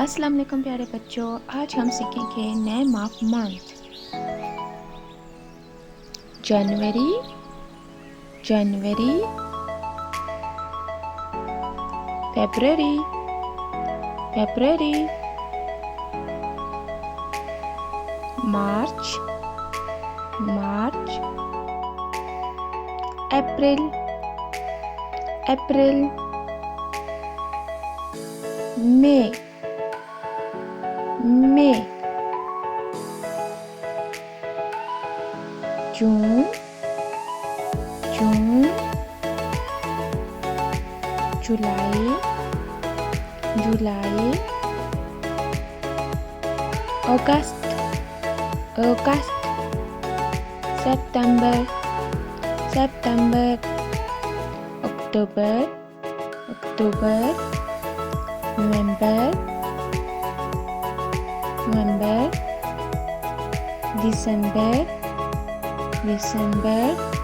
अस्सलाम वालेकुम प्यारे बच्चों, आज हम सीखेंगे name of month. January, January, February, February, March, March, April, April, May, May, June, June, July, July, August, August, September, September, October, October, November, November, December, December,